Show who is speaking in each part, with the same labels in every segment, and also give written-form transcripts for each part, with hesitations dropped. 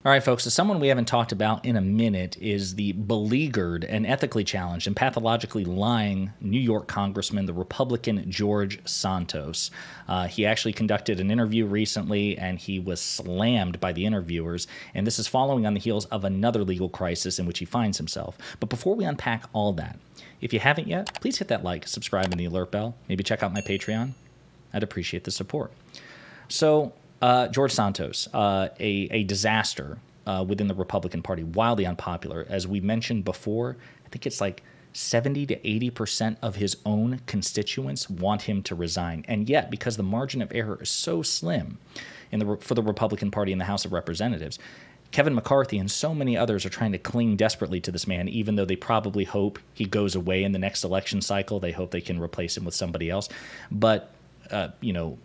Speaker 1: All right, folks, so someone we haven't talked about in a minute is the beleaguered and ethically challenged and pathologically lying New York Congressman, the Republican George Santos. He actually conducted an interview recently, and he was slammed by the interviewers, and this is following on the heels of another legal crisis in which he finds himself. But before we unpack all that, if you haven't yet, please hit that like, subscribe, and the alert bell. Maybe check out my Patreon. I'd appreciate the support. So, George Santos, a disaster within the Republican Party, wildly unpopular. As we mentioned before, I think it's like 70 to 80% of his own constituents want him to resign. And yet, because the margin of error is so slim for the Republican Party in the House of Representatives, Kevin McCarthy and so many others are trying to cling desperately to this man, even though they probably hope he goes away in the next election cycle. They hope they can replace him with somebody else. But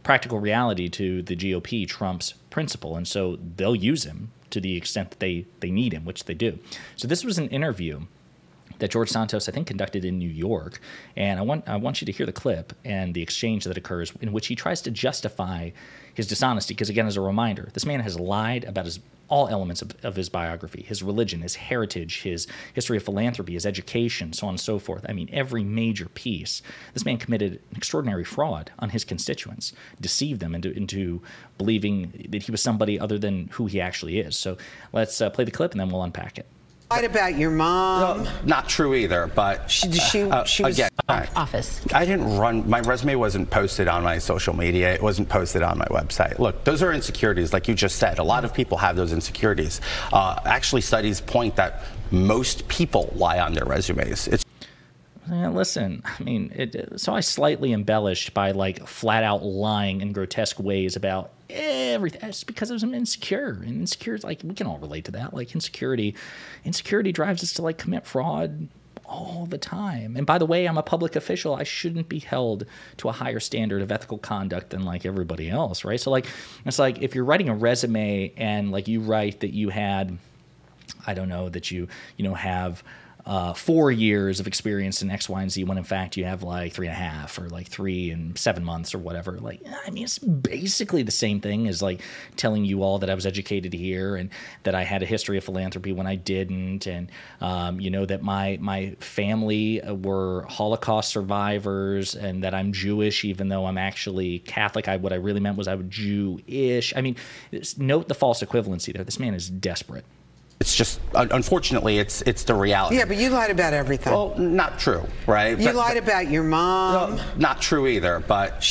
Speaker 1: practical reality to the GOP trumps principle, and so they'll use him to the extent that they need him, which they do. So this was an interview that George Santos, I think, conducted in New York, and I want you to hear the clip and the exchange that occurs in which he tries to justify his dishonesty, because, again, as a reminder, this man has lied about all elements of his biography, his religion, his heritage, his history of philanthropy, his education, so on and so forth. I mean, every major piece. This man committed an extraordinary fraud on his constituents, deceived them into believing that he was somebody other than who he actually is. So let's play the clip, and then we'll unpack it.
Speaker 2: Lied about your mom.
Speaker 3: No, not true either, but
Speaker 2: she was
Speaker 3: again,
Speaker 4: office.
Speaker 3: I didn't run, my resume wasn't posted on my social media. It wasn't posted on my website. Look, those are insecurities, like you just said. A lot of people have those insecurities. Actually, studies point that most people lie on their resumes.
Speaker 1: Yeah, listen, I mean, so I slightly embellished by like flat out lying in grotesque ways about everything. It's because I was insecure, and insecure is like, we can all relate to that. Like insecurity drives us to like commit fraud all the time. And by the way, I'm a public official. I shouldn't be held to a higher standard of ethical conduct than like everybody else, right? So like, it's like if you're writing a resume and like you write that you had, I don't know, that you have 4 years of experience in X, Y, and Z, when in fact you have like 3.5 or like 3 and 7 months or whatever. Like, I mean, it's basically the same thing as like telling you all that I was educated here and that I had a history of philanthropy when I didn't, and that my family were Holocaust survivors, and that I'm Jewish even though I'm actually Catholic. What I really meant was I was Jewish. I mean, note the false equivalency there. This man is desperate.
Speaker 3: It's just, unfortunately, it's the reality.
Speaker 2: Yeah, but you lied about everything.
Speaker 3: Well, not true, right?
Speaker 2: You lied about your mom.
Speaker 3: No, not true either, but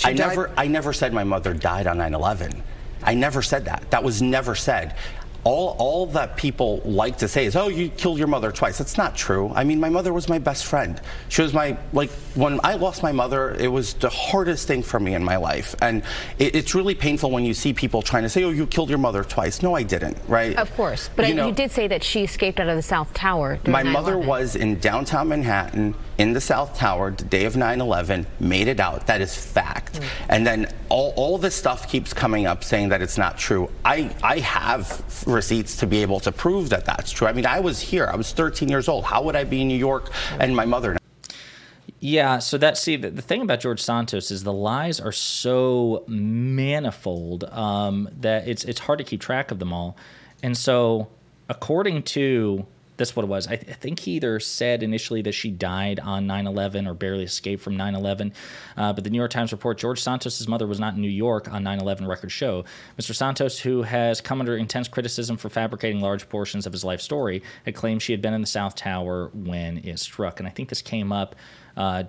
Speaker 3: I never said my mother died on 9/11. I never said that. That was never said. All that people like to say is, oh, you killed your mother twice. That's not true. I mean, my mother was my best friend. She was when I lost my mother, it was the hardest thing for me in my life. And it's really painful when you see people trying to say, oh, you killed your mother twice. No, I didn't, right?
Speaker 4: Of course. But you did say that she escaped out of the South Tower during 9/11.
Speaker 3: My mother was in downtown Manhattan in the South Tower the day of 9/11, made it out. That is fact. And then all this stuff keeps coming up saying that it's not true. I have receipts to be able to prove that that's true. I mean, I was here. I was 13 years old. How would I be in New York and my mother?
Speaker 1: Yeah, so the thing about George Santos is the lies are so manifold that it's hard to keep track of them all. And so according to, that's what it was. I think he either said initially that she died on 9/11 or barely escaped from 9/11. But the New York Times report, George Santos' mother was not in New York on 9/11 records show. Mr. Santos, who has come under intense criticism for fabricating large portions of his life story, had claimed she had been in the South Tower when it struck. And I think this came up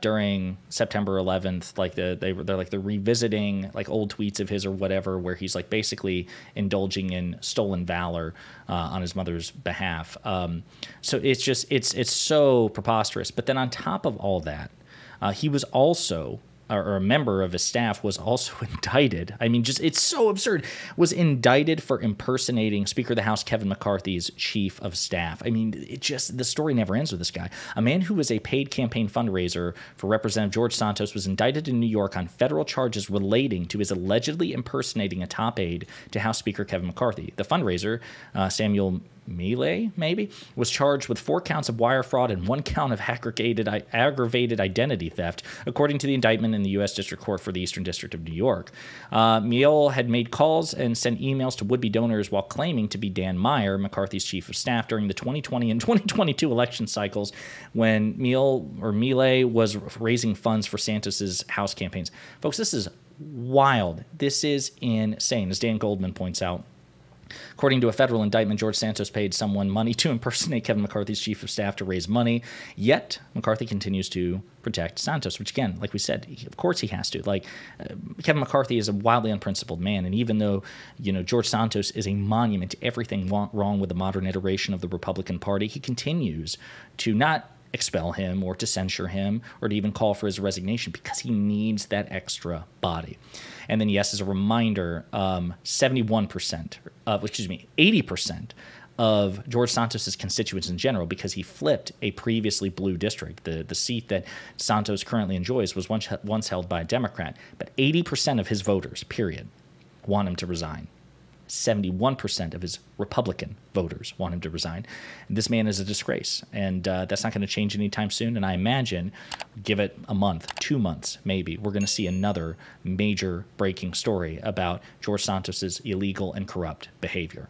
Speaker 1: during September 11th, like they're revisiting like old tweets of his or whatever, where he's like basically indulging in stolen valor on his mother's behalf. So it's so preposterous. But then on top of all that, he was also, or a member of his staff was also indicted. I mean, it's so absurd. Was indicted for impersonating Speaker of the House Kevin McCarthy's chief of staff. I mean, the story never ends with this guy. A man who was a paid campaign fundraiser for Representative George Santos was indicted in New York on federal charges relating to his allegedly impersonating a top aide to House Speaker Kevin McCarthy. The fundraiser, Samuel Milei, maybe, was charged with 4 counts of wire fraud and 1 count of aggravated identity theft, according to the indictment in the U.S. District Court for the Eastern District of New York. Milei had made calls and sent emails to would-be donors while claiming to be Dan Meyer, McCarthy's chief of staff, during the 2020 and 2022 election cycles when Milei was raising funds for Santos's House campaigns. Folks, this is wild. This is insane, as Dan Goldman points out. According to a federal indictment, George Santos paid someone money to impersonate Kevin McCarthy's chief of staff to raise money. Yet, McCarthy continues to protect Santos, which, again, like we said, of course he has to. Kevin McCarthy is a wildly unprincipled man, and even though, George Santos is a monument to everything wrong with the modern iteration of the Republican Party, he continues to not expel him or to censure him or to even call for his resignation because he needs that extra body. And then, yes, as a reminder, 80% of George Santos's constituents in general, because he flipped a previously blue district. The seat that Santos currently enjoys was once held by a Democrat. But 80% of his voters, period, want him to resign. 71% of his Republican voters want him to resign. And this man is a disgrace, and that's not going to change anytime soon. And I imagine, give it a month, 2 months, maybe, we're going to see another major breaking story about George Santos's illegal and corrupt behavior.